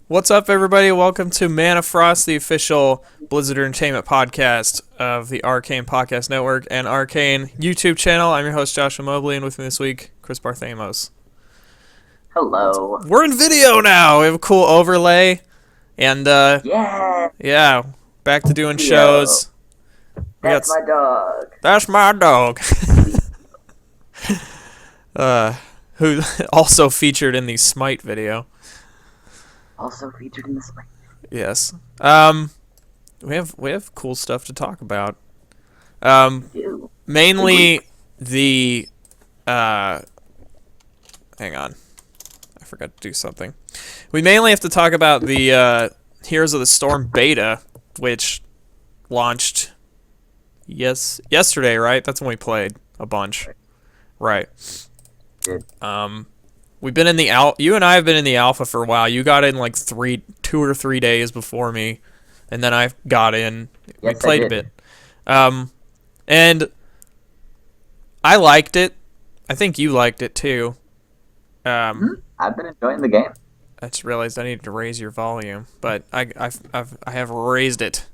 What's up, everybody? Welcome to ManaFrost, the official Blizzard Entertainment podcast of the Arcane Podcast Network and Arcane YouTube channel. I'm your host, Joshua Mobley, and with me this week, Chris Barthamos. Hello. We're in video now! We have a cool overlay, and, yeah, back to doing shows. That's my dog. That's my dog. Who also featured in the Smite video. Also featured in the Smite. Yes. We have cool stuff to talk about. Mainly the hang on. I forgot to do something. We mainly have to talk about the Heroes of the Storm beta, which launched yesterday, right? That's when we played a bunch. Right. Good. We've been in the you and I have been in the alpha for a while. You got in like 2 or 3 days before me, and then I got in. Yes, we played I a did. bit. And I liked it. I think you liked it too. I've been enjoying the game. I just realized I needed to raise your volume, but I have raised it.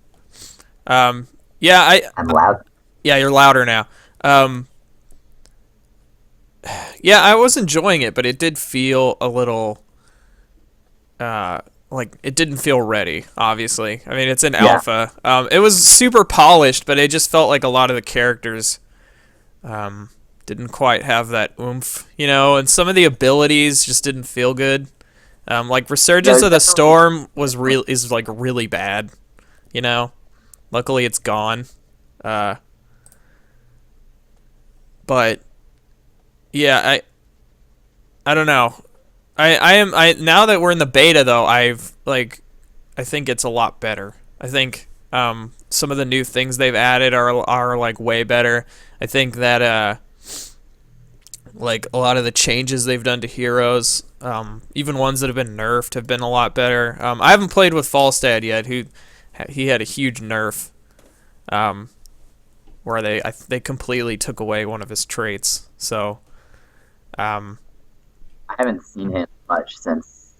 I'm loud. Yeah, you're louder now. Yeah, I was enjoying it, but it did feel a little, like it didn't feel ready. Obviously, I mean it's an alpha. It was super polished, but it just felt like a lot of the characters, didn't quite have that oomph, and some of the abilities just didn't feel good. Like Resurgence of the Storm is really bad, Luckily, it's gone. But yeah, I don't know. I now that we're in the beta though, I think it's a lot better. I think some of the new things they've added are like way better. I think that like a lot of the changes they've done to heroes, even ones that have been nerfed, have been a lot better. I haven't played with Falstad yet, he had a huge nerf, where they completely took away one of his traits. So, I haven't seen him much since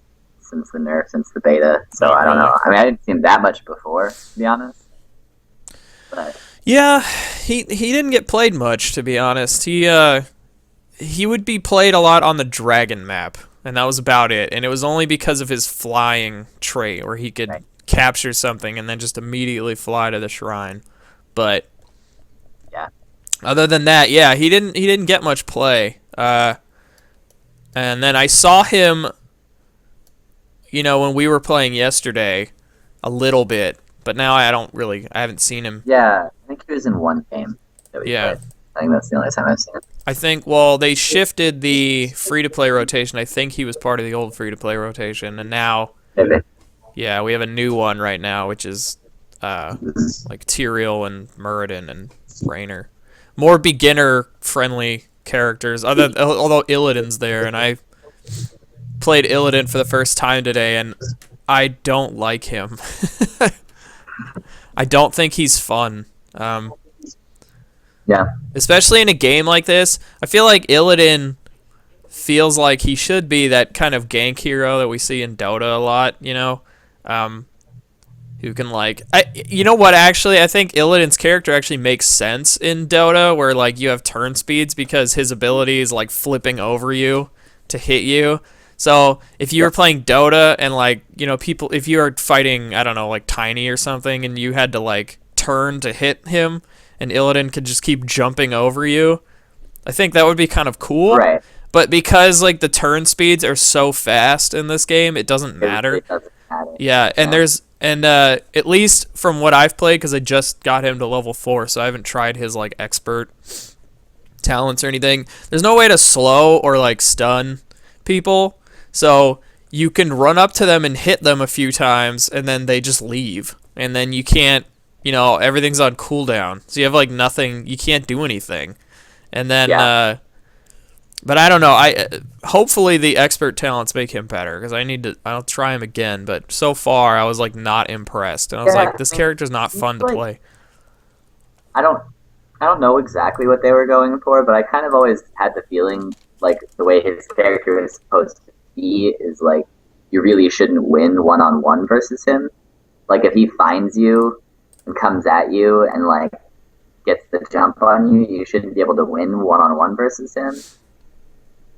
the nerf, since the beta. So I don't know. I mean, I didn't see him that much before, to be honest. But yeah, he didn't get played much, to be honest. He would be played a lot on the dragon map, and that was about it. And it was only because of his flying trait, where he could capture something and then just immediately fly to the shrine. But yeah, other than that, yeah, he didn't get much play. And then I saw him, when we were playing yesterday, a little bit, but now I haven't seen him. Yeah, I think he was in one game that we played. I think that's the only time I've seen him. I think, well, they shifted the free-to-play rotation. I think he was part of the old free-to-play rotation, and now, Maybe. yeah, we have a new one right now, which is like Tyrael and Muradin and Raynor. More beginner-friendly characters, although Illidan's there, and I played Illidan for the first time today, and I don't like him. I don't think he's fun. Yeah. Especially in a game like this, I feel like Illidan feels like he should be that kind of gank hero that we see in Dota a lot, who can actually, I think Illidan's character actually makes sense in Dota, where like you have turn speeds because his ability is like flipping over you to hit you. So if you were playing Dota and if you were fighting, I don't know, like Tiny or something, and you had to like turn to hit him, and Illidan could just keep jumping over you, I think that would be kind of cool. Right. But because like the turn speeds are so fast in this game, it doesn't matter. It doesn't matter. Yeah, and at least from what I've played, because I just got him to level 4, so I haven't tried his like expert talents or anything. There's no way to slow or like stun people, so you can run up to them and hit them a few times, and then they just leave, and then you can't. Everything's on cooldown, so you have like nothing. You can't do anything, and then. Yeah. But I don't know. Hopefully the expert talents make him better, because I'll try him again. But so far I was like not impressed, and I was like, this character's not fun to play. I don't know exactly what they were going for, but I kind of always had the feeling like the way his character is supposed to be is like you really shouldn't win one on one versus him. Like if he finds you and comes at you and like gets the jump on you, you shouldn't be able to win one on one versus him.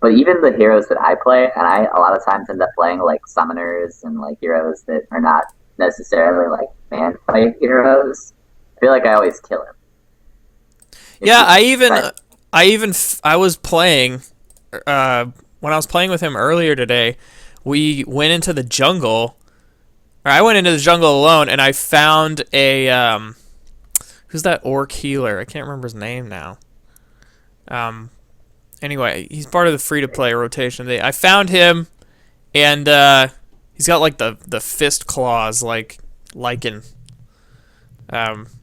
But even the heroes that I play, and I a lot of times end up playing like summoners and like heroes that are not necessarily like man fight heroes. I feel like I always kill him. It's Yeah, just that, I was playing when I was playing with him earlier today. We went into the jungle, or I went into the jungle alone, and I found a who's that orc healer? I can't remember his name now. Um, anyway, he's part of the free to play rotation. I found him, and he's got like the fist claws, like in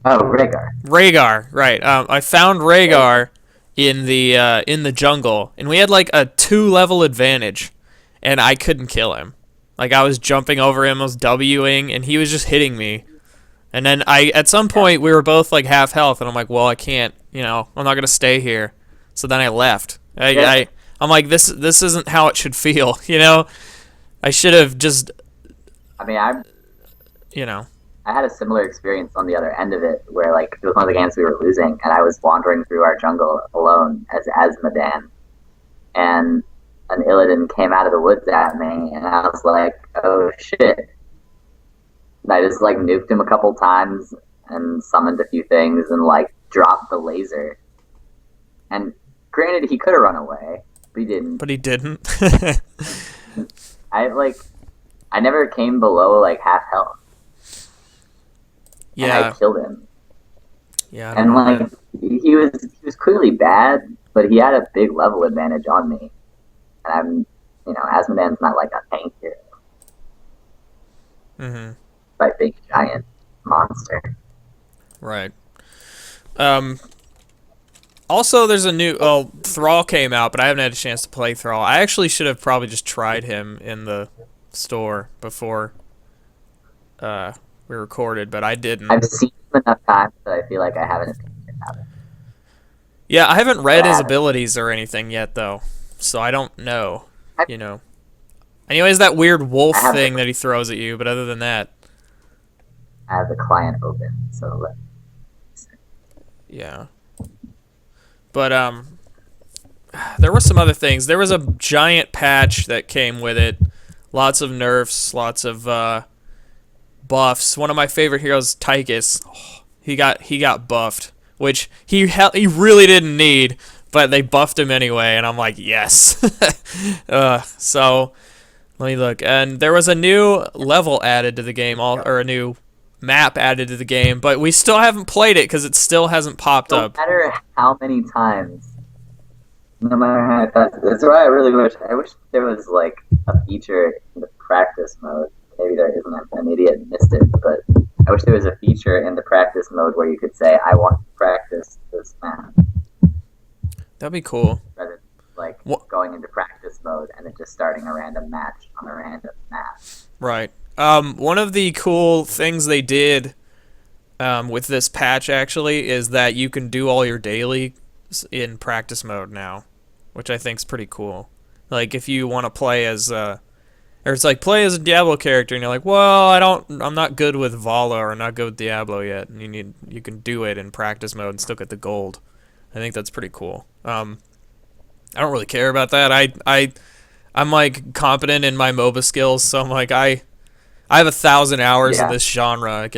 oh, Rhaegar. Rhaegar, right? I found Rhaegar in the jungle, and we had like a 2 level advantage, and I couldn't kill him. Like I was jumping over him, I was Wing, and he was just hitting me. And then at some point, we were both like half health, and I'm like, well, I can't, I'm not gonna stay here. So then I left. Yeah. I'm like, this isn't how it should feel, you know. I should have just, I mean, I you know. I had a similar experience on the other end of it, where like it was one of the games we were losing, and I was wandering through our jungle alone as Asmodan, and an Illidan came out of the woods at me, and I was like, "Oh shit!" And I just like nuked him a couple times and summoned a few things and like dropped the laser. And granted, he could have run away, but he didn't. But he didn't. I like, I never came below like half health, and I Yeah. killed him. Yeah. I don't And know, like man. he was clearly bad, but he had a big level advantage on me. And Asmodan's not like a tank hero, Mhm. but big giant monster. Right. Um. Also, there's a new. Well, Thrall came out, but I haven't had a chance to play Thrall. I actually should have probably just tried him in the store before we recorded, but I didn't. I've seen him enough times that I feel like I have an opinion about it, Yeah, I haven't but read I his haven't. abilities or anything yet, though, so I don't know. I, You know. Anyways, that weird wolf I have the thing that he throws at you, but other than that, I have the client open, so yeah. But there were some other things. There was a giant patch that came with it. Lots of nerfs, lots of buffs. One of my favorite heroes, Tychus, he got buffed, which he really didn't need, but they buffed him anyway, and I'm like, yes. So let me look. And there was a new level added to the game, or a new map added to the game, but we still haven't played it because it still hasn't popped no up. matter how many times, no matter how that's why I wish there was like a feature in the practice mode. Maybe there isn't. I'm an idiot and missed it, but I wish there was a feature in the practice mode where you could say, "I want to practice this map," That'd be cool. rather than like What? going into practice mode and then just starting a random match on a random map. Right. One of the cool things they did with this patch actually is that you can do all your daily in practice mode now, which I think is pretty cool. Like if you want to play as or it's like play as a Diablo character and you're like, well, I'm not good with Vala or not good with Diablo yet, and you can do it in practice mode and still get the gold. I think that's pretty cool. I don't really care about that. I'm like competent in my MOBA skills, so I'm like I have 1,000 hours of Yeah, this genre. I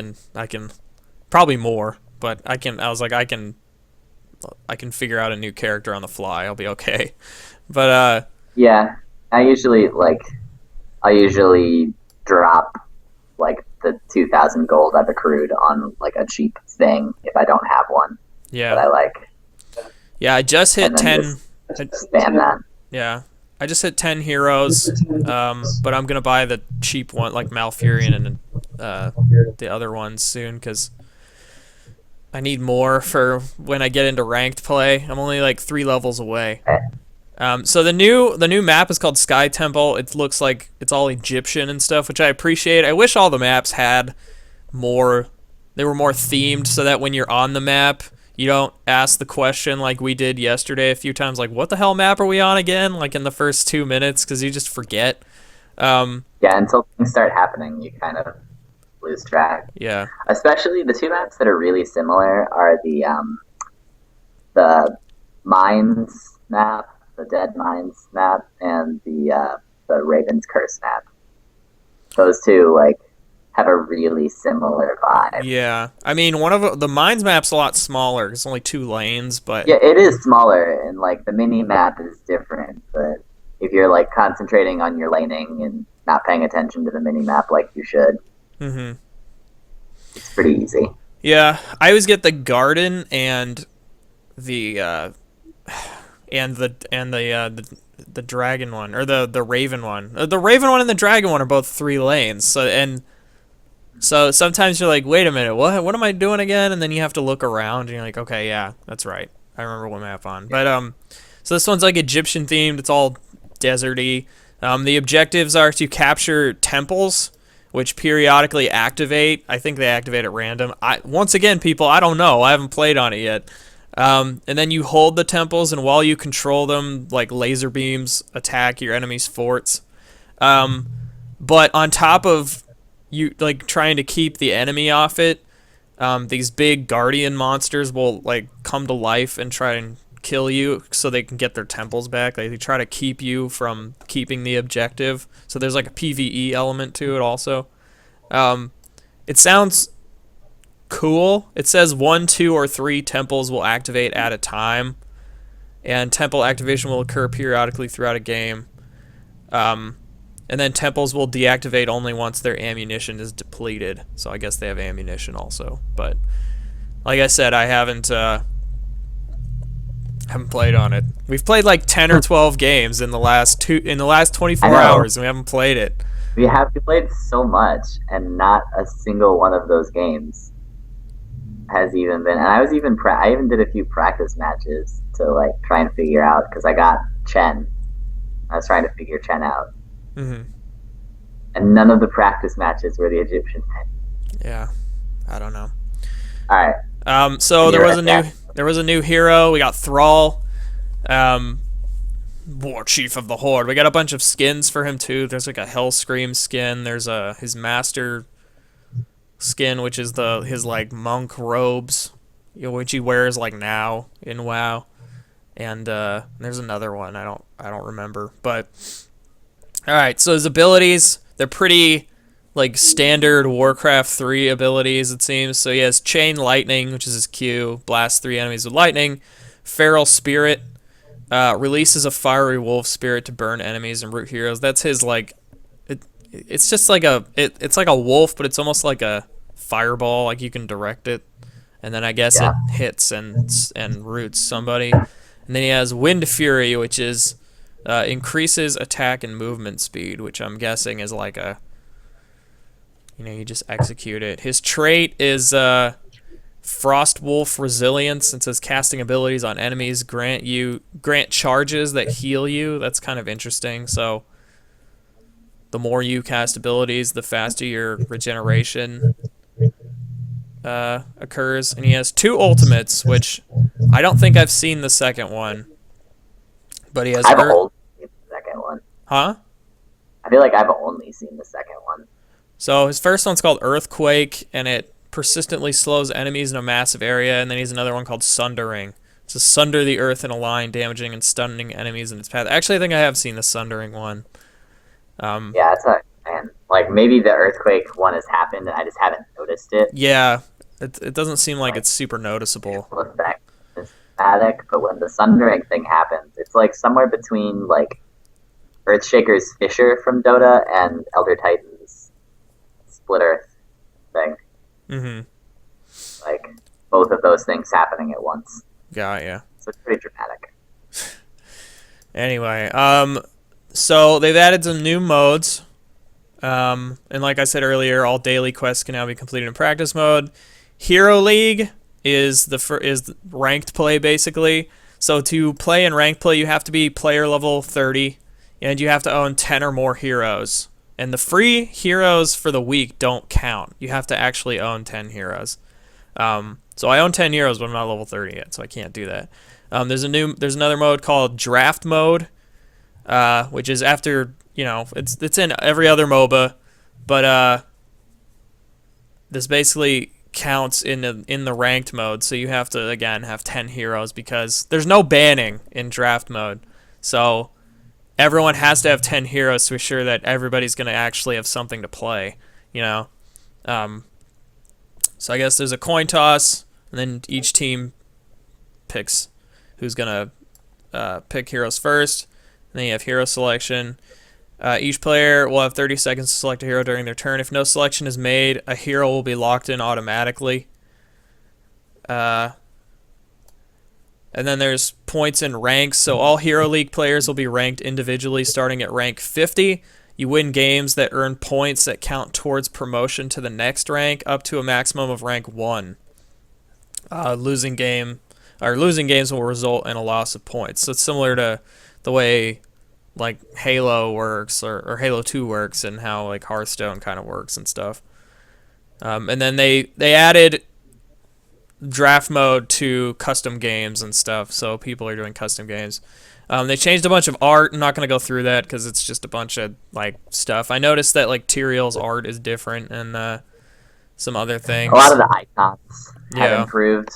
can probably more, but I was like I can figure out a new character on the fly. I'll be okay. But yeah. I usually drop like the 2,000 gold I've accrued on like a cheap thing if I don't have one that yeah. I like, Yeah, I just hit and then 10. just I, spam that. yeah. I just hit 10 heroes. But I'm going to buy the cheap one like Malfurion and the other ones soon cuz I need more for when I get into ranked play. I'm only like 3 levels away. So the new map is called Sky Temple. It looks like it's all Egyptian and stuff, which I appreciate. I wish all the maps had more. They were more themed, so that when you're on the map, you don't ask the question like we did yesterday a few times, like what the hell map are we on again? Like in the first 2 minutes, because you just forget. Yeah, until things start happening, you kind of lose track. Yeah. Especially the two maps that are really similar are the Mines map, the Dead Mines map, and the Raven's Curse map. Those two like have a really similar vibe. Yeah. I mean, one of the mines map's a lot smaller. It's only 2 lanes, but Yeah, it is smaller, and like the mini map is different. But if you're like concentrating on your laning and not paying attention to the mini map like you should, mhm. it's pretty easy. Yeah, I always get the garden the the dragon one or the raven one. The raven one and the dragon one are both 3 lanes. So sometimes you're like, wait a minute, what am I doing again? And then you have to look around and you're like, okay, yeah, that's right. I remember what map on. But so this one's like Egyptian themed. It's all deserty. The objectives are to capture temples, which periodically activate. I think they activate at random. Once again, people, I don't know. I haven't played on it yet. And then you hold the temples, and while you control them, like laser beams attack your enemy's forts. Um, but on top of you like trying to keep the enemy off it, these big guardian monsters will like come to life and try and kill you so they can get their temples back. Like, they try to keep you from keeping the objective. So there's like a PvE element to it also. Um, it sounds cool. It says 1, 2, or 3 temples will activate at a time, and temple activation will occur periodically throughout a game. Um, and then temples will deactivate only once their ammunition is depleted. So I guess they have ammunition also. But like I said, I haven't played on it. We've played like 10 or 12 games in the last 24 I know hours, and we haven't played it. we played so much, and not a single one of those games has even been. And I was even I even did a few practice matches to like try and figure out because I got Chen. I was trying to figure Chen out, Hmm. and none of the practice matches were the Egyptian thing. Yeah, I don't know. All right, So and there you're was right there. there was a new hero. We got Thrall, um, War Chief of the Horde. We got a bunch of skins for him too. There's like a Hellscream skin. There's his master skin, which is his like monk robes, which he wears like now in WoW. And there's another one. I don't remember. But all right. So his abilities, they're pretty like standard Warcraft 3 abilities, it seems. So he has Chain Lightning, which is his Q, blast 3 enemies with lightning. Feral Spirit, releases a fiery wolf spirit to burn enemies and root heroes. That's his like it's just like it's like a wolf, but it's almost like a fireball, like you can direct it. And then I guess Yeah, it hits and roots somebody. And then he has Wind Fury, which is increases attack and movement speed, which I'm guessing is like you just execute it. His trait is Frost Wolf Resilience. It says casting abilities on enemies grant charges that heal you. That's kind of interesting. So the more you cast abilities, the faster your regeneration occurs. And he has 2 ultimates, which I don't think I've seen the second one. But he has I've only seen the second one. huh? I feel like I've only seen the second one. So his first one's called Earthquake, and it persistently slows enemies in a massive area. And then he's another one called Sundering. It's to sunder the earth in a line, damaging and stunning enemies in its path. Actually, I think I have seen the Sundering one. Yeah, it's a man. Like maybe the earthquake one has happened, and I just haven't noticed it. Yeah, it doesn't seem like Like it's super noticeable. visual effect is static, but when the sundering thing happens, it's like somewhere between like Earthshaker's Fissure from Dota and Elder Titan's Split Earth thing. Mm-hmm. Like both of those things happening at once. Got ya. So it's pretty dramatic. Anyway, so they've added some new modes. And like I said earlier, all daily quests can now be completed in practice mode. Hero League is is ranked play basically. So to play in ranked play, you have to be player level 30, and you have to own 10 or more heroes. And the free heroes for the week don't count. You have to actually own 10 heroes. So I own 10 heroes, but I'm not level 30 yet, so I can't do that. There's another mode called Draft Mode, which is after it's in every other MOBA, but this basically counts in the ranked mode. So you have to again have 10 heroes because there's no banning in draft mode. So everyone has to have 10 heroes to ensure that everybody's going to actually have something to play, you know. Um, so I guess there's a coin toss, and then each team picks who's going to pick heroes first. And then you have hero selection. Each player will have 30 seconds to select a hero during their turn. If no selection is made, a hero will be locked in automatically. Uh, and then there's points and ranks. So all Hero League players will be ranked individually starting at rank 50. You win games that earn points that count towards promotion to the next rank up to a maximum of rank 1. Losing games will result in a loss of points. So it's similar to the way like Halo works or Halo 2 works and how like Hearthstone kind of works and stuff. And then they added draft mode to custom games and stuff, so people are doing custom games. They changed a bunch of art. I'm not going to go through that because it's just a bunch of like stuff. I noticed that like Tyrael's art is different and some other things. A lot of the icons have Yeah. improved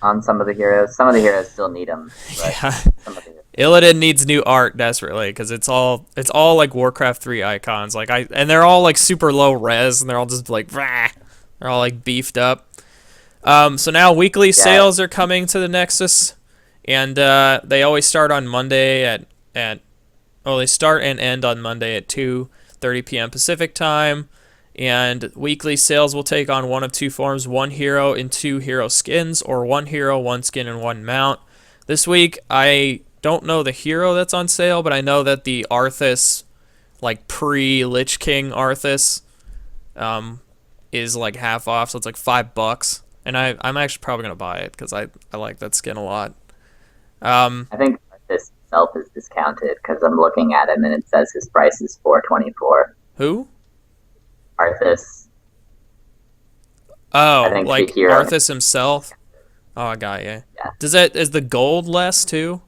on some of the heroes. Some of the heroes still need them, but Yeah. some of the Illidan needs new art desperately because it's all like Warcraft 3 icons. And they're all like super low res and they're all just like rah, they're all like beefed up. So now weekly sales are coming to the Nexus, and they always start on Monday they start and end on Monday at 2:30 p.m. Pacific time. And weekly sales will take on one of two forms: one hero and two hero skins, or one hero, one skin, and one mount. This week, I don't know the hero that's on sale, but I know that the Arthas, like pre-Lich King Arthas, is like half off, so it's like $5. And I'm actually probably going to buy it because I like that skin a lot. I think this itself is discounted because I'm looking at him and it says his price is $4.24. Who? Arthas. Oh, I think like the hero. Arthas himself? Oh, I got you. Yeah. Is the gold less too?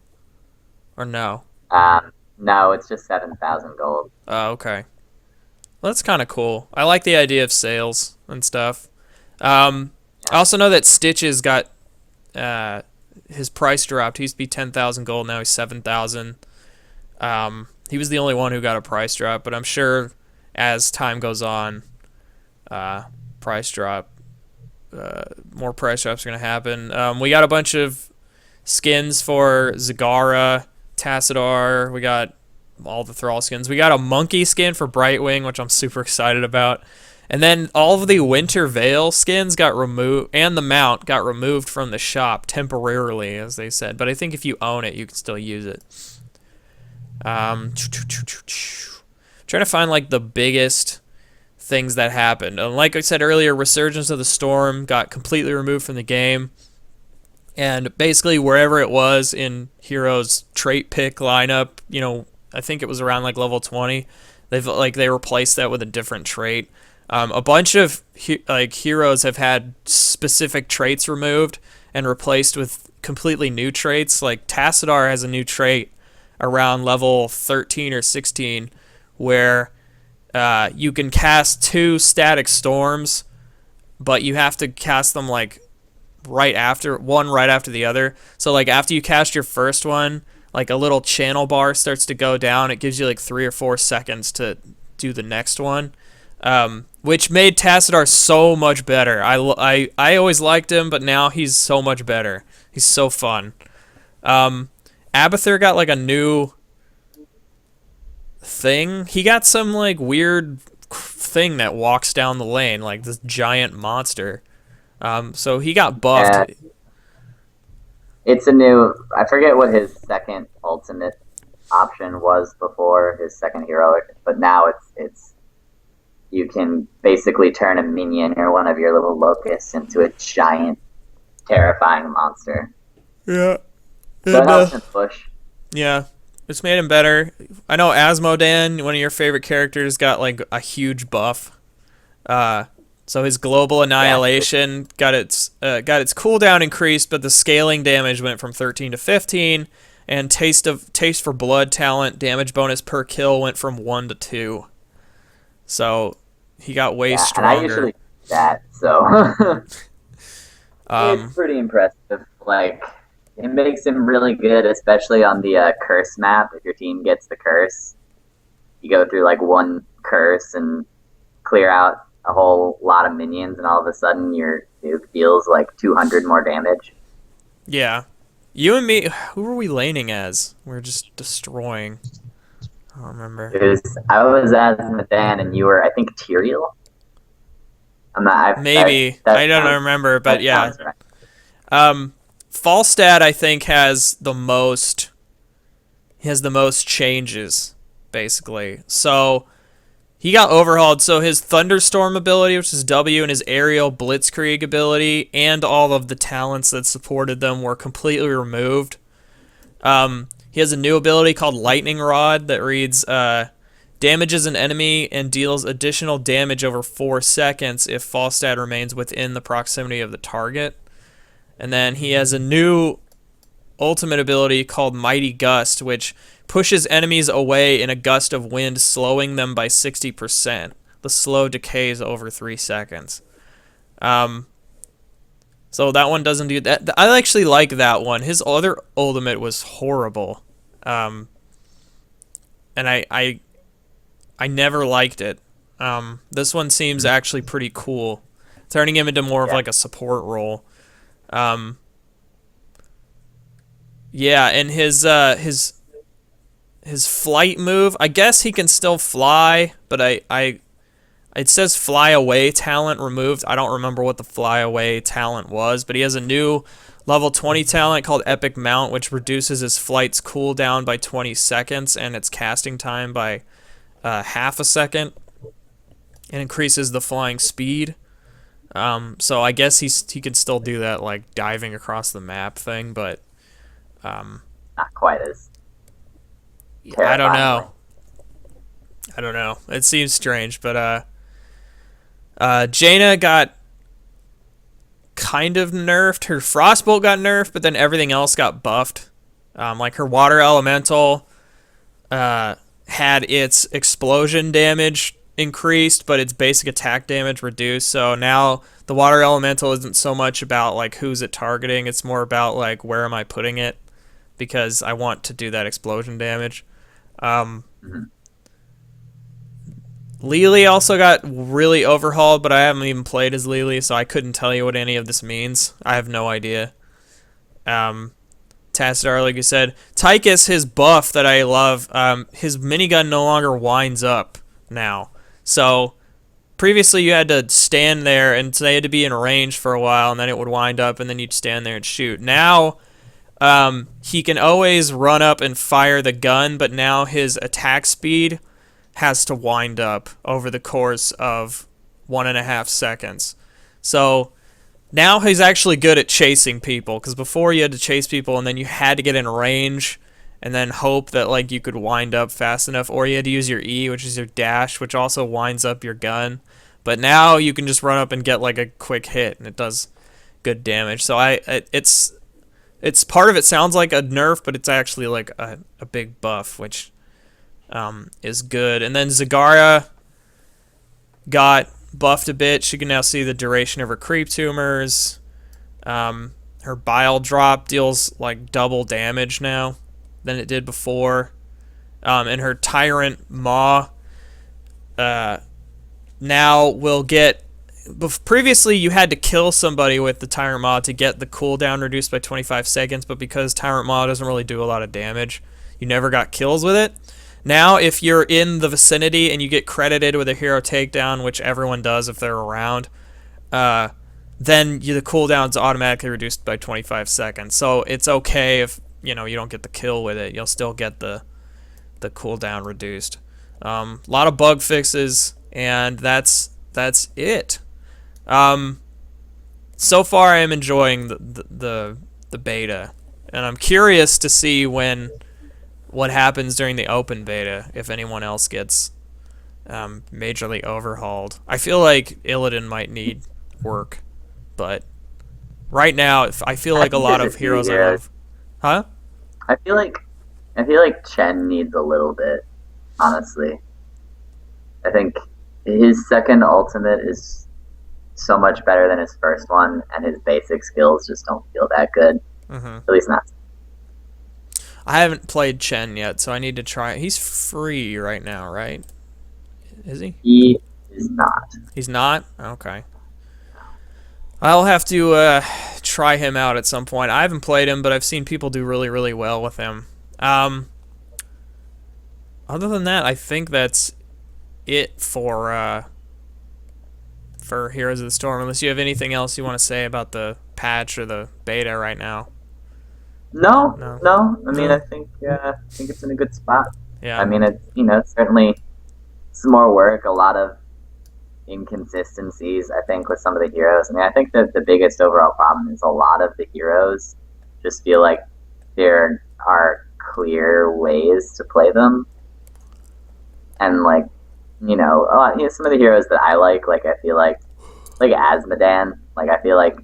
Or no? No, it's just 7,000 gold. Oh, okay. Well, that's kind of cool. I like the idea of sales and stuff. I also know that Stitches got his price dropped. He used to be 10,000 gold. Now he's 7,000. He was the only one who got a price drop, but I'm sure as time goes on, price drop, more price drops are going to happen. We got a bunch of skins for Zagara, Tassadar. We got all the Thrall skins. We got a monkey skin for Brightwing, which I'm super excited about. And then all of the Winter Veil skins got removed, and the mount got removed from the shop temporarily, as they said. But I think if you own it, you can still use it. Trying to find like the biggest things that happened. And like I said earlier, Resurgence of the Storm got completely removed from the game. And basically wherever it was in Heroes trait pick lineup, I think it was around like level 20, they replaced that with a different trait. A bunch of heroes have had specific traits removed and replaced with completely new traits. Like Tassadar has a new trait around level 13 or 16 where you can cast 2 static storms, but you have to cast them like right after the other. So like after you cast your first one, like a little channel bar starts to go down. It gives you like 3 or 4 seconds to do the next one. Which made Tassadar so much better. I always liked him, but now he's so much better. He's so fun. Abathur got like a new thing. He got some like weird thing that walks down the lane, like this giant monster. So he got buffed. Yeah. It's a new. I forget what his second ultimate option was before his second heroic, but now it's you can basically turn a minion or one of your little locusts into a giant, terrifying monster. Yeah. So it helps him push. Yeah. It's made him better. I know Asmodan, one of your favorite characters, got like a huge buff. So his global annihilation got its cooldown increased, but the scaling damage went from 13 to 15. and taste for blood talent damage bonus per kill went from 1 to 2. So he got way Yeah, and I stronger. usually do that, so it's Um, pretty impressive. Like, it makes him really good, especially on the curse map. If your team gets the curse, you go through like one curse and clear out a whole lot of minions, and all of a sudden your dude deals like 200 more damage. yeah, you and me. Who were we laning as? We are just destroying. I don't remember. It was I was as Madan, and you were I think Tyrael. I'm not. Maybe That I don't sounds remember, but that yeah. sounds right. Um, Falstad I think has the most. He has the most changes, basically. So he got overhauled. So his Thunderstorm ability, which is W, and his Aerial Blitzkrieg ability, and all of the talents that supported them were completely removed. He has a new ability called Lightning Rod that reads damages an enemy and deals additional damage over 4 seconds if Falstad remains within the proximity of the target. And then he has a new ultimate ability called Mighty Gust, which pushes enemies away in a gust of wind, slowing them by 60%. The slow decays over 3 seconds. Um, so that one doesn't do that. I actually like that one. His other ultimate was horrible. Um, and I never liked it. This one seems actually pretty cool, turning him into more of Yeah, like a support role. Um, yeah, and his flight move. I guess he can still fly, but I it says fly away talent removed. I don't remember what the fly away talent was, but he has a new level 20 talent called Epic Mount, which reduces his flight's cooldown by 20 seconds and its casting time by half a second, and increases the flying speed. So I guess he can still do that like diving across the map thing, but um, not quite as I don't terrifyingly. know. I don't know. It seems strange, but Jaina got kind of nerfed. Her Frostbolt got nerfed, but then everything else got buffed. Like her Water Elemental had its explosion damage increased, but its basic attack damage reduced. So now the Water Elemental isn't so much about like who's it targeting. It's more about like where am I putting it, because I want to do that explosion damage. Um, Mm-hmm. Lily also got really overhauled, but I haven't even played as Lily, so I couldn't tell you what any of this means. I have no idea. Um, Tassadar, like you said, Tychus, his buff that I love, his minigun no longer winds up now. So previously you had to stand there and they had to be in range for a while, and then it would wind up, and then you'd stand there and shoot. Now he can always run up and fire the gun, but now his attack speed has to wind up over the course of 1.5 seconds. So now he's actually good at chasing people, because before you had to chase people and then you had to get in range and then hope that like you could wind up fast enough, or you had to use your E, which is your dash, which also winds up your gun. But now you can just run up and get like a quick hit and it does good damage. So it's part of it sounds like a nerf, but it's actually like a big buff, which is good. And then Zagara got buffed a bit. She can now see the duration of her creep tumors. Her bile drop deals like double damage now than it did before. And her tyrant maw now will get. Previously, you had to kill somebody with the Tyrant Maw to get the cooldown reduced by 25 seconds, but because Tyrant Maw doesn't really do a lot of damage, you never got kills with it. Now, if you're in the vicinity and you get credited with a hero takedown, which everyone does if they're around, then the cooldown's automatically reduced by 25 seconds. So it's okay if you don't get the kill with it. You'll still get the cooldown reduced. A lot of bug fixes, and that's it. So far, I am enjoying the beta, and I'm curious to see what happens during the open beta if anyone else gets majorly overhauled. I feel like Illidan might need work, but right now I feel I like a think lot there's of a few heroes I heroes. love. Huh? I feel like I feel like Chen needs a little bit, honestly. I think his second ultimate is so much better than his first one, and his basic skills just don't feel that good. Hmm. At least not. I haven't played Chen yet, so I need to try. He's free right now, right? Is he? He is not. He's not? Okay. I'll have to try him out at some point. I haven't played him, but I've seen people do really, really well with him. Um, Other than that, I think that's it for Heroes of the Storm. Unless you have anything else you want to say about the patch or the beta right now. No, No. no. I mean, No. I think it's in a good spot. I Yeah. mean, it's it's certainly some more work, a lot of inconsistencies. I think with some of the heroes. I mean, I think that the biggest overall problem is a lot of the heroes just feel like there are clear ways to play them, and like some of the heroes that I like I feel like Asmodan, like I feel like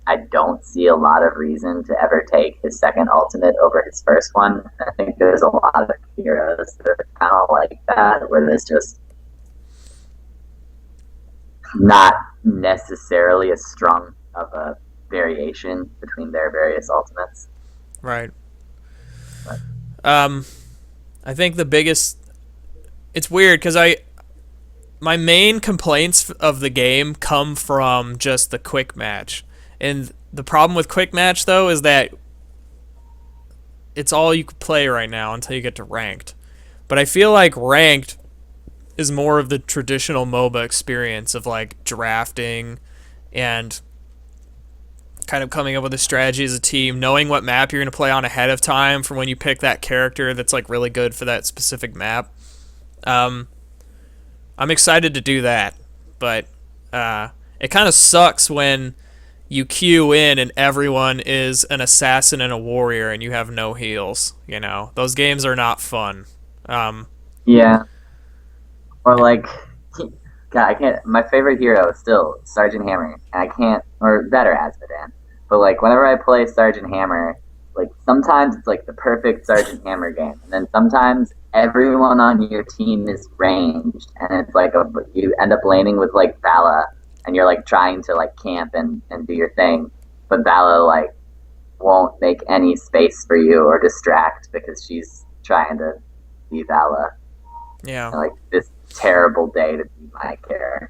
I don't see a lot of reason to ever take his second ultimate over his first one. I think there's a lot of heroes that are kind of like that, where there's just not necessarily as strong of a variation between their various ultimates. Right. But Um, I think the biggest. It's weird because my main complaints of the game come from just the quick match, and the problem with quick match though is that it's all you could play right now until you get to ranked. But I feel like ranked is more of the traditional MOBA experience of like drafting and kind of coming up with a strategy as a team, knowing what map you're going to play on ahead of time for when you pick that character that's like really good for that specific map. Um, I'm excited to do that, but it kind of sucks when you queue in and everyone is an assassin and a warrior and you have no heals. You know, those games are not fun. Um, yeah, or like, God, I can't. My favorite hero is still Sergeant Hammer, and I can't, or better Asmodan. But like, whenever I play Sergeant Hammer, like sometimes it's like the perfect Sergeant Hammer game, and then sometimes everyone on your team is ranged, and it's like you end up laning with like Vala, and you're like trying to like camp and do your thing, but Vala like won't make any space for you or distract because she's trying to be Vala. yeah. And, like this terrible day to be my character.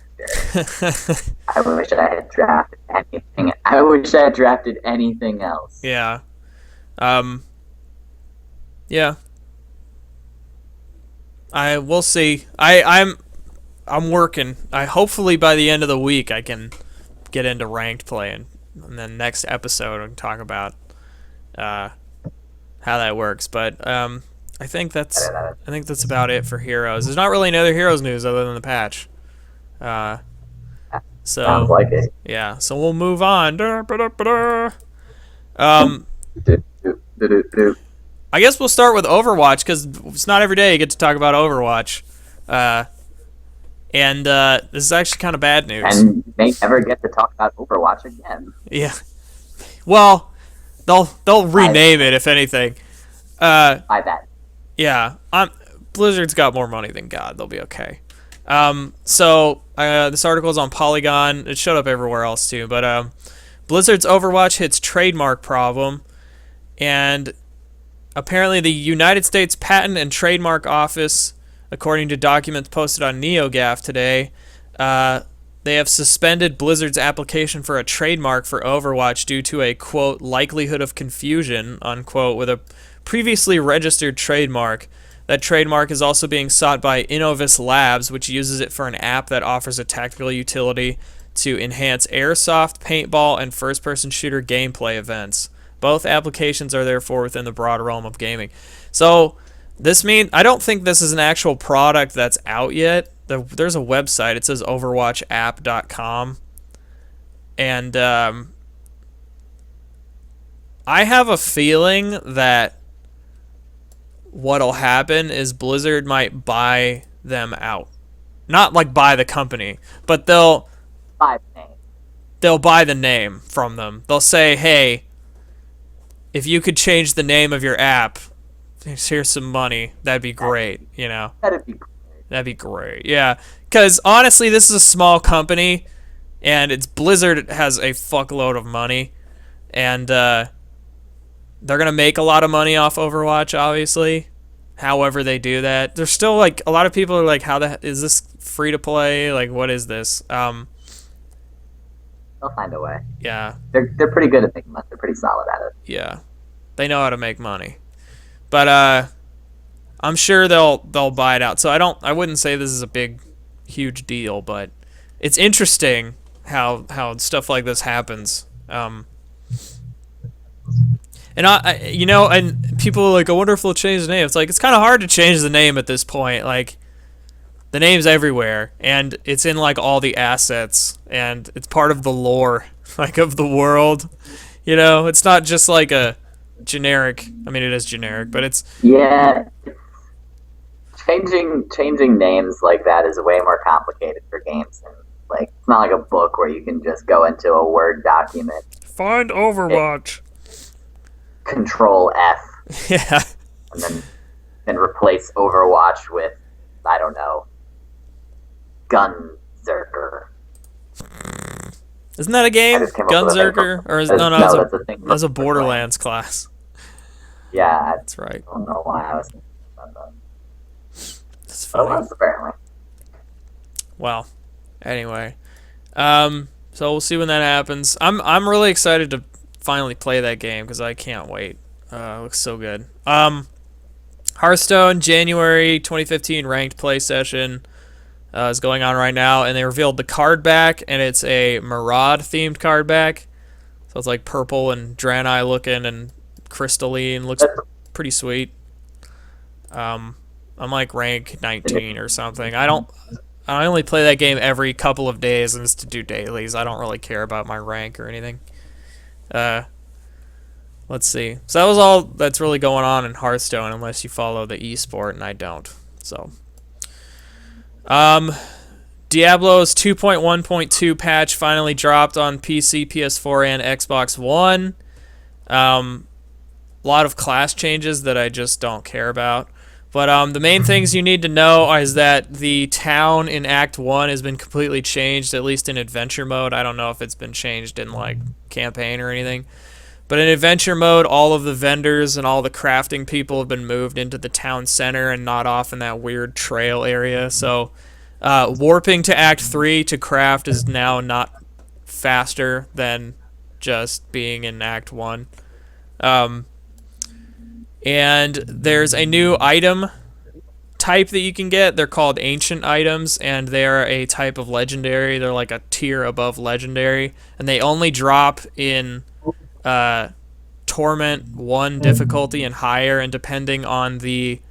I wish I had drafted anything. I wish I had drafted anything else. Yeah. Um, yeah. I will see. I'm working. I hopefully by the end of the week I can get into ranked play and then next episode we can talk about uh, how that works. But I think that's about it for heroes. There's not really any other heroes news other than the patch. Uh, Sounds so like it. yeah, so we'll move on. Um, I guess we'll start with Overwatch because it's not every day you get to talk about Overwatch. Uh, and this is actually kind of bad news. And you may never get to talk about Overwatch again. Yeah. Well, they'll I rename it if anything. Uh, I bet. yeah. Blizzard's got more money than God. They'll be okay. This article is on Polygon. It showed up everywhere else too. But Blizzard's Overwatch hits trademark problem, and apparently the United States Patent and Trademark Office, according to documents posted on NeoGAF today, they have suspended Blizzard's application for a trademark for Overwatch due to a, quote, likelihood of confusion, unquote, with a previously registered trademark. That trademark is also being sought by Innovis Labs, which uses it for an app that offers a tactical utility to enhance airsoft, paintball, and first-person shooter gameplay events. Both applications are therefore within the broad realm of gaming. So this means I don't think this is an actual product that's out yet. There's a website. It says overwatchapp.com. And I have a feeling that what'll happen is Blizzard might buy them out. Not like buy the company, but Five names. they'll buy the name from them. They'll say, "Hey, if you could change the name of your app, here's some money. That'd be That, great. You know, that'd be great. that'd be great. Yeah, because honestly, this is a small company, and it's Blizzard has a fuckload of money, and they're gonna make a lot of money off Overwatch, obviously. However they do that, there's still like a lot of people are like, "How the is this free to play? Like, what is this?" They'll find a way. Yeah, They're pretty good at making money. They're pretty solid at it. yeah, they know how to make money, but I'm sure they'll buy it out. So I wouldn't say this is a big, huge deal, but it's interesting how stuff like this happens. And and people are like, I wonder if they'll change the name. It's like it's kind of hard to change the name at this point. Like the name's everywhere, and it's in like all the assets, and it's part of the lore, like of the world. It's not just like a generic. I mean, it is generic, but it's Yeah, changing names like that is way more complicated for games, and like it's not like a book where you can just go into a Word document, find hit Overwatch. Control F, Yeah, and then replace Overwatch with, I don't know, Gunzerker. isn't that a I game? just came up with a thing Gunzerker, or is from, no, no, no, that's a thing that's a from Borderlands. Borderlands class. Yeah, I That's right. don't know why I was thinking about that. That's But it funny. was apparently. Well, anyway, so we'll see when that happens. I'm really excited to finally play that game because I can't wait. It looks so good. Hearthstone January 2015 ranked play session is going on right now, and they revealed the card back, and it's a Maraud themed card back. So it's like purple and Draenei looking and crystalline. Looks That's pretty sweet. I'm like rank 19 or something. I only play that game every couple of days, and it's to do dailies. I don't really care about my rank or anything. Uh, let's see. So that was all that's really going on in Hearthstone, unless you follow the esport, and I don't. So, Diablo's 2.1.2 patch finally dropped on PC, PS4, and Xbox One. A lot of class changes that I just don't care about. But the main things you need to know is that the town in Act 1 has been completely changed, at least in adventure mode. I don't know if it's been changed in like campaign or anything. But in adventure mode, all of the vendors and all the crafting people have been moved into the town center and not off in that weird trail area. So warping to Act 3 to craft is now not faster than just being in Act 1. And there's a new item type that you can get. They're called ancient items, and they're a type of legendary. They're like a tier above legendary, and they only drop in Torment 1 difficulty and higher, and depending on the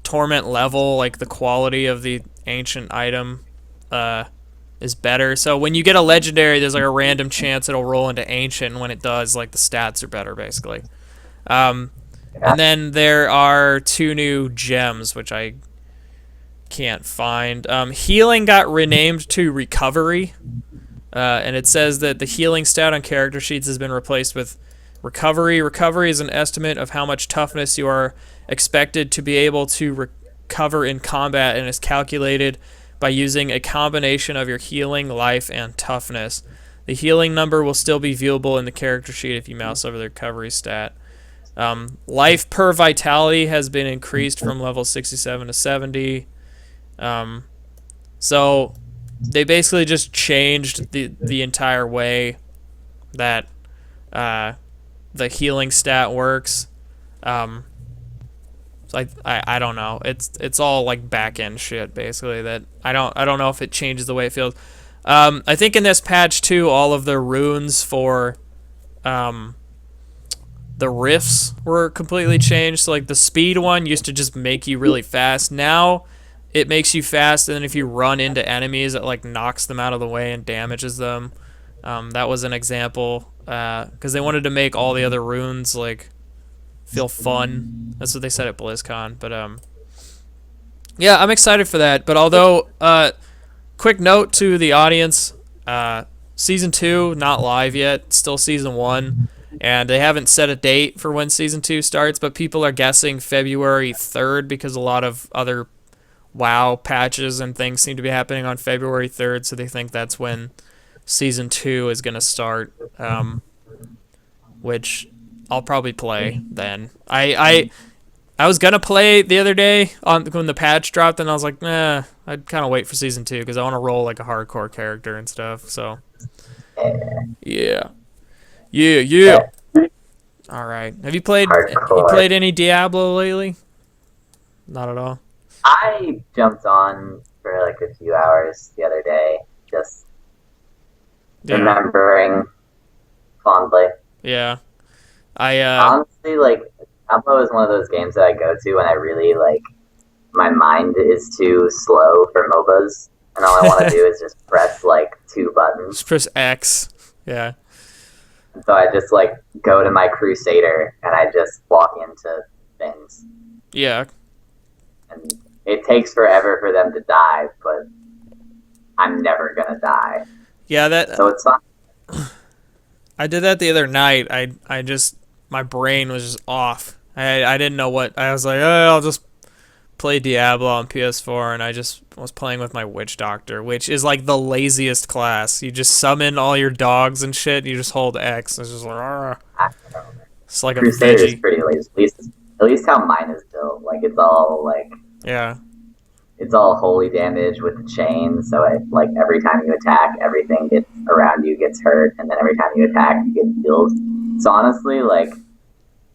Torment level, like the quality of the ancient item is better. So when you get a legendary, there's like a random chance it'll roll into ancient, and when it does, like the stats are better, basically. And then there are 2 new gems, which I can't find. Healing got renamed to Recovery, and it says that the healing stat on character sheets has been replaced with Recovery. Recovery is an estimate of how much toughness you are expected to be able to recover in combat, and is calculated by using a combination of your healing, life, and toughness. The healing number will still be viewable in the character sheet if you mouse over the recovery stat. Life per vitality has been increased from level 67 to 70. So they basically just changed the entire way that the healing stat works. So I don't know. It's all like back end shit basically that I don't know if it changes the way it feels. I think in this patch too, all of the runes for the rifts were completely changed. So like the speed one used to just make you really fast. Now it makes you fast, and then if you run into enemies, it like knocks them out of the way and damages them. That was an example because they wanted to make all the other runes like feel fun. That's what they said at BlizzCon. But yeah, I'm excited for that. But although quick note to the audience, Season 2 not live yet, still season 1, and they haven't set a date for when season 2 starts, but people are guessing February 3rd because a lot of other WoW patches and things seem to be happening on February 3rd, so they think that's when season 2 is going to start, which I'll probably play then. I was gonna play the other day on when the patch dropped, and I was like, nah, I'd kind of wait for season 2 because I want to roll like a hardcore character and stuff. So yeah, yeah, yeah. All right. Have you played? You Hardcore. played any Diablo lately? Not at all. I jumped on for like a few hours the other day, just Yeah, remembering fondly. yeah. I Honestly, like Diablo is one of those games that I go to when I really like my mind is too slow for MOBAs, and all I want to do is just press like two buttons. just press X. Yeah, And so I just like go to my Crusader and I just walk into things, yeah, and it takes forever for them to die, but I'm never gonna die, yeah. so That it's fine. I did that the other night. I just my brain was just off. I didn't know what I was like. Oh, I'll just play Diablo on PS4, and I just was playing with my Witch Doctor, which is like the laziest class. You just summon all your dogs and shit. And you just hold X. It's just like, "Argh." It's like a Crusader is veggie. pretty lazy. At least how mine is built. Like Yeah, it's all holy damage with the chain. So like every time you attack, everything gets around you gets hurt, and then every time you attack, you get healed. So honestly, like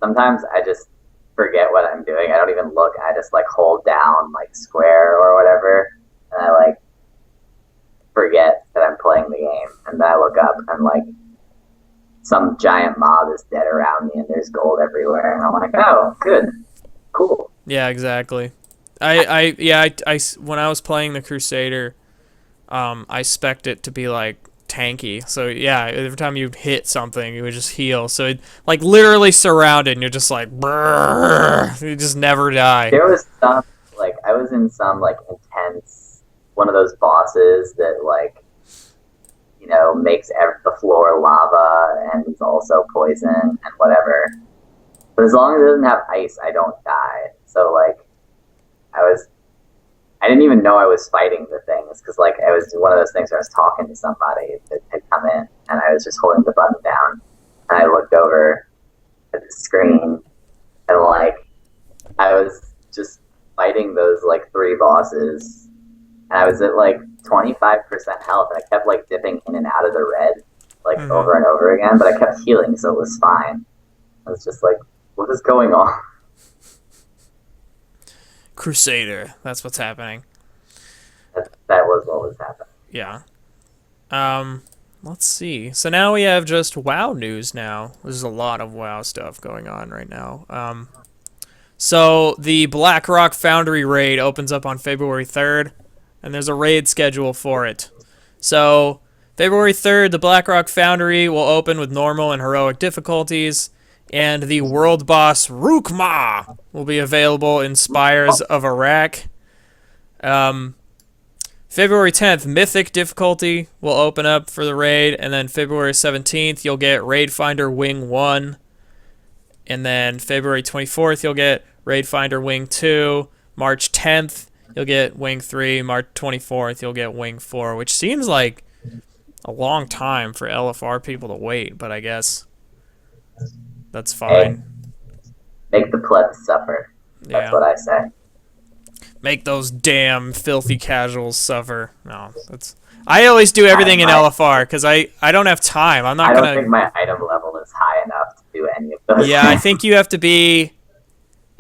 sometimes I just forget what I'm doing. I don't even look. I just like hold down like square or whatever, and I like forget that I'm playing the game, and then I look up and like some giant mob is dead around me, and there's gold everywhere, and I'm like, oh, good, cool. yeah, exactly. When I was playing the Crusader, I spec'd it to be like tanky. So yeah, every time you hit something, you would just heal. So it like literally surrounded, and you're just like, brrr, you just never die. There was some like I was in some like intense one of those bosses that like makes the floor lava and is also poison and whatever. But as long as it doesn't have ice, I don't die. So like I was I didn't even know I was fighting the things because like I was one of those things where I was talking to somebody that had come in and I was just holding the button down and I looked over at the screen and like I was just fighting those like three bosses and I was at like 25% health and I kept like dipping in and out of the red like Hmm. over and over again, but I kept healing so it was fine. I was just like, what is going on? Crusader. That's what's happening. That was what was happening. Yeah. Um, let's see. So now we have just WoW news now. There's a lot of WoW stuff going on right now. So the BlackRock Foundry raid opens up on February 3rd, and there's a raid schedule for it. So February 3rd, the BlackRock Foundry will open with normal and heroic difficulties, and the world boss Rukma will be available in Spires of Iraq. Um, February 10th, Mythic difficulty will open up for the raid, and then February 17th, you'll get Raid Finder Wing 1, and then February 24th, you'll get Raid Finder Wing 2, March 10th, you'll get Wing 3, March 24th, you'll get Wing 4, which seems like a long time for LFR people to wait, but I guess that's Hey, fine. make the plebs suffer. That's Yeah. what I say. Make those damn filthy casuals suffer. No, that's. I always do everything in My LFR because I don't have time. I'm I not don't think gonna. my item level is high enough to do any of those Yeah, I things. think you have to be.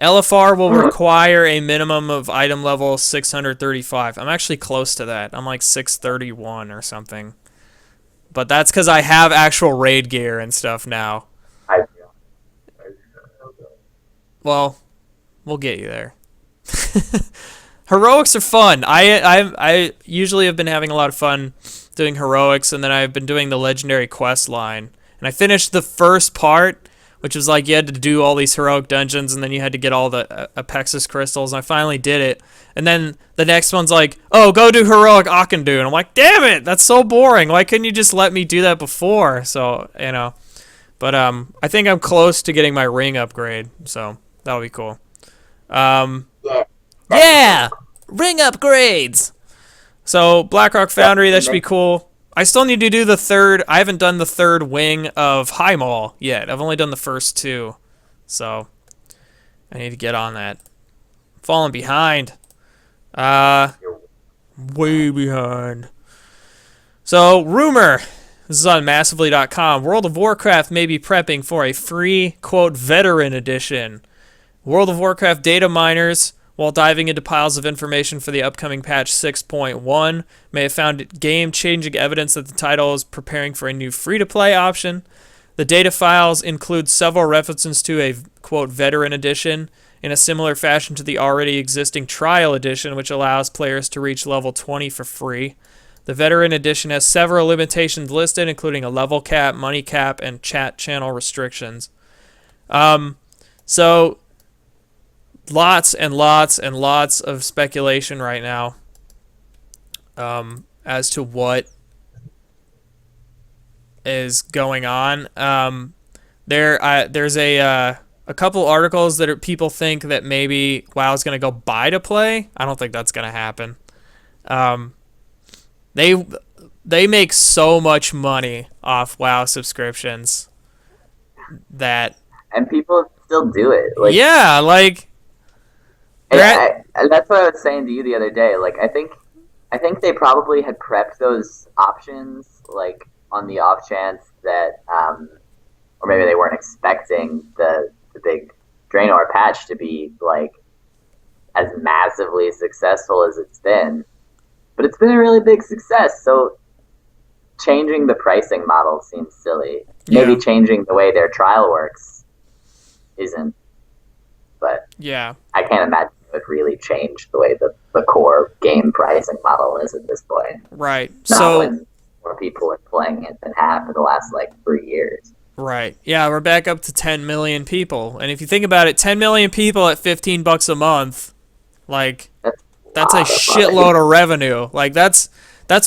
LFR will require a minimum of item level 635. I'm actually close to that. I'm like 631 or something. But that's because I have actual raid gear and stuff now. I feel. Well, we'll get you there. Heroics are fun. I usually have been having a lot of fun doing heroics, and then I've been doing the legendary quest line. And I finished the first part which was like you had to do all these heroic dungeons and then you had to get all the Apexis crystals. And I finally did it. And then the next one's like, oh, go do heroic Akendu. And I'm like, damn it, that's so boring. Why couldn't you just let me do that before? So, you know. But I think I'm close to getting my ring upgrade. So that'll be cool. Yeah. Yeah! Ring upgrades! So Blackrock Foundry, that should be cool. I still need to do the third. I haven't done the third wing of High Mall yet. I've only done the first two. So I need to get on that. Falling behind. Way behind. So, rumor. This is on massively.com. World of Warcraft may be prepping for a free, quote, veteran edition. World of Warcraft data miners, while diving into piles of information for the upcoming patch 6.1, may have found game-changing evidence that the title is preparing for a new free-to-play option. The data files include several references to a, quote, veteran edition in a similar fashion to the already existing trial edition, which allows players to reach level 20 for free. The veteran edition has several limitations listed, including a level cap, money cap, and chat channel restrictions. So lots and lots and lots of speculation right now as to what is going on. There's a couple articles that people think that maybe WoW is going to go buy to play. I don't think that's going to happen. They make so much money off WoW subscriptions that, and people still do it. Like, yeah, like that's what I was saying to you the other day. Like, I think they probably had prepped those options, like, on the off chance that, or maybe they weren't expecting the big Draenor patch to be, like, as massively successful as it's been. But it's been a really big success, so changing the pricing model seems silly. Maybe changing the way their trial works isn't, but yeah, I can't imagine it would really change the way the core game pricing model is at this point. Right. Not So when more people are playing it than have for the last, like, 3 years. right. Yeah, we're back up to 10 million people. And if you think about it, 10 million people at $15 a month, like, that's a shitload of revenue. Like, that's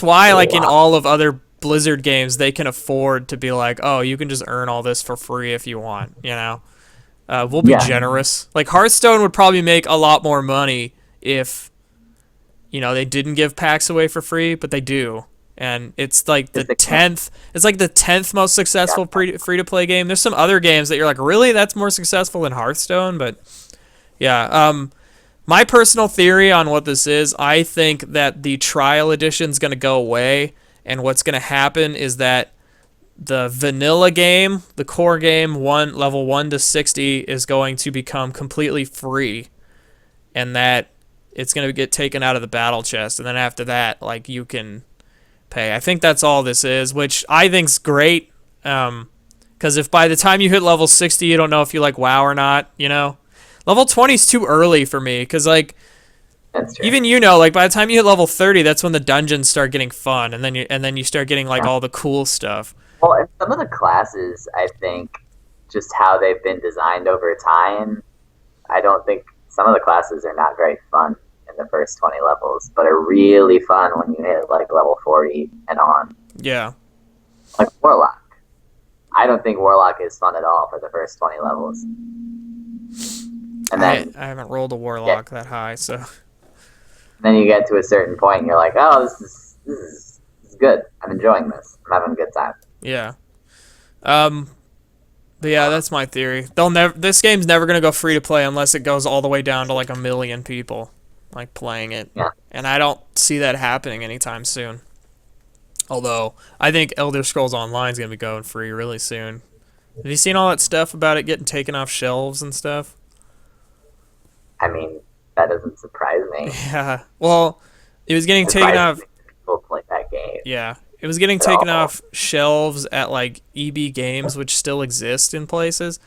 why, like, in all of other Blizzard games, they can afford to be like, oh, you can just earn all this for free if you want, you know? We'll be generous. Like, Hearthstone would probably make a lot more money if, you know, they didn't give packs away for free, but they do. And it's like the 10th most successful free-to-play game. There's some other games that you're like, really? That's more successful than Hearthstone? But, yeah. My personal theory on what this is, I think that the trial edition is going to go away, and what's going to happen is that the vanilla game, the core game, level 1 to 60, is going to become completely free, and that it's going to get taken out of the battle chest, and then after that, like, you can pay. I think that's all this is, which I think's great, because if by the time you hit level 60, you don't know if you like WoW or not, you know? Level 20 is too early for me, because, like, even, you know, like, by the time you hit level 30, that's when the dungeons start getting fun, and then you start getting, like, all the cool stuff. Well, and some of the classes, I think, just how they've been designed over time, I don't think some of the classes are not very fun in the first 20 levels, but are really fun when you hit, like, level 40 and on. Yeah. Like Warlock. I don't think Warlock is fun at all for the first 20 levels. And then I haven't rolled a Warlock that high, so. Then you get to a certain point and you're like, oh, this is good. I'm enjoying this. I'm having a good time. Yeah. But yeah, that's my theory. This game's never gonna go free to play unless it goes all the way down to like 1 million people, like, playing it. Yeah. And I don't see that happening anytime soon. Although I think Elder Scrolls Online is gonna be going free really soon. Have you seen all that stuff about it getting taken off shelves and stuff? I mean, that doesn't surprise me. Yeah. Well, it was getting taken off. People play that game. Yeah. It was getting taken off shelves at, like, EB Games, which still exist in places.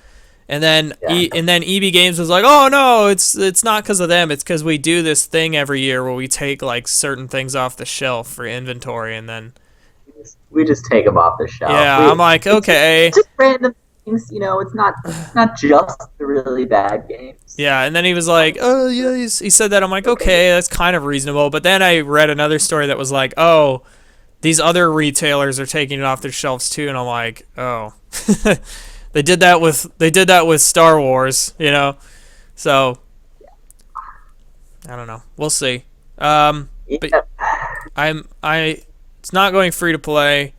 And then EB Games was like, oh, no, it's not because of them. It's because we do this thing every year where we take, like, certain things off the shelf for inventory, and then we just take them off the shelf. Yeah, I'm like, okay. Just random. games. It's not just the really bad games. Yeah, and then he was like, "Oh yeah," he said that. I'm like, Okay, okay, that's kind of reasonable. But then I read another story that was like, "Oh, these other retailers are taking it off their shelves too," and I'm like, "Oh, they did that with Star Wars, you know." So I don't know. We'll see. But yeah, it's not going free to play,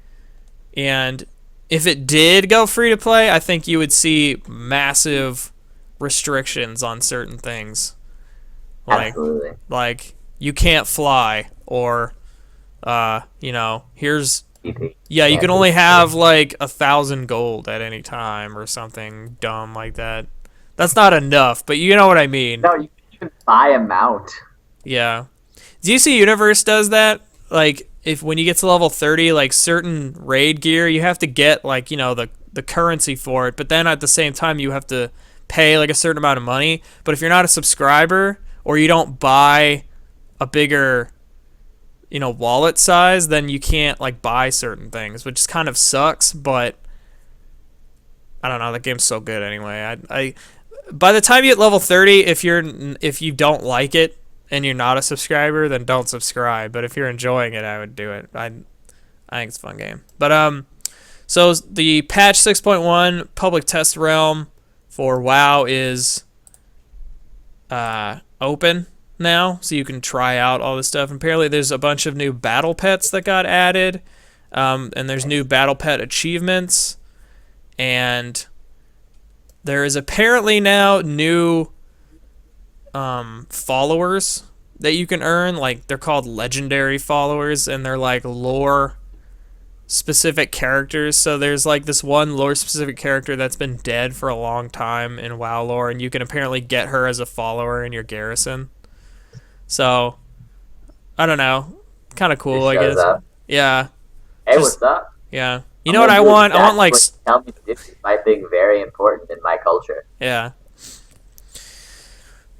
and if it did go free to play, I think you would see massive restrictions on certain things, like absolutely. like you can't fly, or here's PP. yeah, you Can't can be. only have like 1,000 gold at any time or something dumb like that. That's not enough, but you know what I mean. No, you can even buy a mount. Yeah. DC Universe does that. Like if when you get to level 30, like certain raid gear, you have to get like, the currency for it, but then at the same time you have to pay like a certain amount of money. But if you're not a subscriber or you don't buy a bigger, wallet size, then you can't like buy certain things, which kind of sucks, but I don't know, the game's so good anyway. I by the time you hit level 30, if you don't like it and you're not a subscriber, then don't subscribe. But if you're enjoying it, I would do it. I think it's a fun game. But so the patch 6.1 public test realm for WoW is open now, so you can try out all this stuff. And apparently, there's a bunch of new battle pets that got added, and there's new battle pet achievements, and there is apparently now new followers that you can earn. Like they're called legendary followers, and they're like lore specific characters. So there's like this one lore specific character that's been dead for a long time in WoW lore, and you can apparently get her as a follower in your garrison. So I don't know, kind of Just cool, I shows guess. up. Yeah, Hey, just what's up? yeah. You I'm know what gonna I do want? I want exactly like what you tell me to do. My thing very important in my culture. yeah.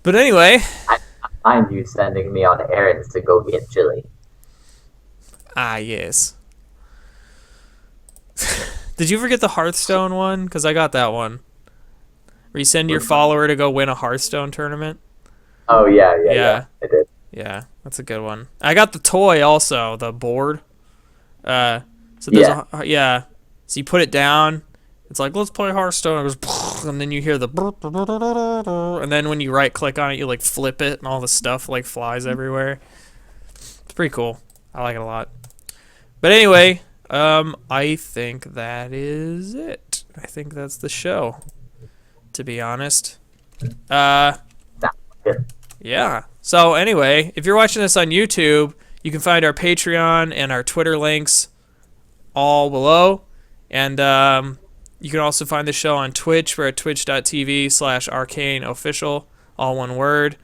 But anyway, I find you sending me on errands to go get chili. yes. Did you forget the Hearthstone one? Because I got that one. Where you send your Which one? follower to go win a Hearthstone tournament. Oh yeah, yeah, yeah. Yeah, I did. yeah, that's a good one. I got the toy also, the board. Uh, so there's Yeah. yeah. So you put it down. It's like let's play Hearthstone. It goes, and then you hear the, and then when you right click on it, you like flip it, and all the stuff like flies everywhere. It's pretty cool. I like it a lot. But anyway, I think that is it. I think that's the show. To be honest. Sounds good. Yeah. So anyway, if you're watching this on YouTube, you can find our Patreon and our Twitter links all below. And you can also find the show on Twitch. We're at twitch.tv/arcaneofficial, all one word.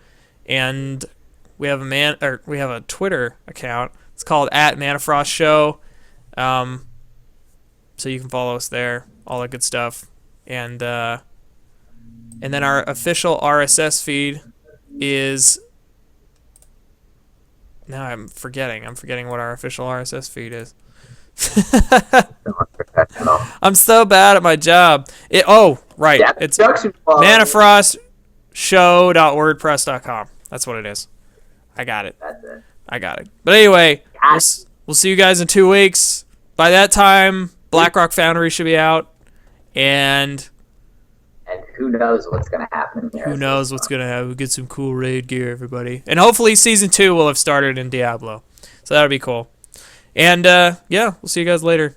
And we have a Twitter account. It's called @ManaFrost Show. So you can follow us there, all that good stuff. And then our official RSS feed is now I'm forgetting. I'm forgetting what our official RSS feed is. Somewhat professional. I'm so bad at my job. Right. Yeah, It's production quality. manafrostshow.wordpress.com. That's what it is. I got it. That's it. I got it. But anyway, Got it. we'll see you guys in 2 weeks. By that time, BlackRock Foundry should be out, and And who knows what's gonna happen here? who knows what's gonna happen. We'll get some cool raid gear, everybody, and hopefully season 2 will have started in Diablo, so that'll be cool. And yeah, we'll see you guys later.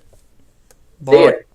See ya. Bye.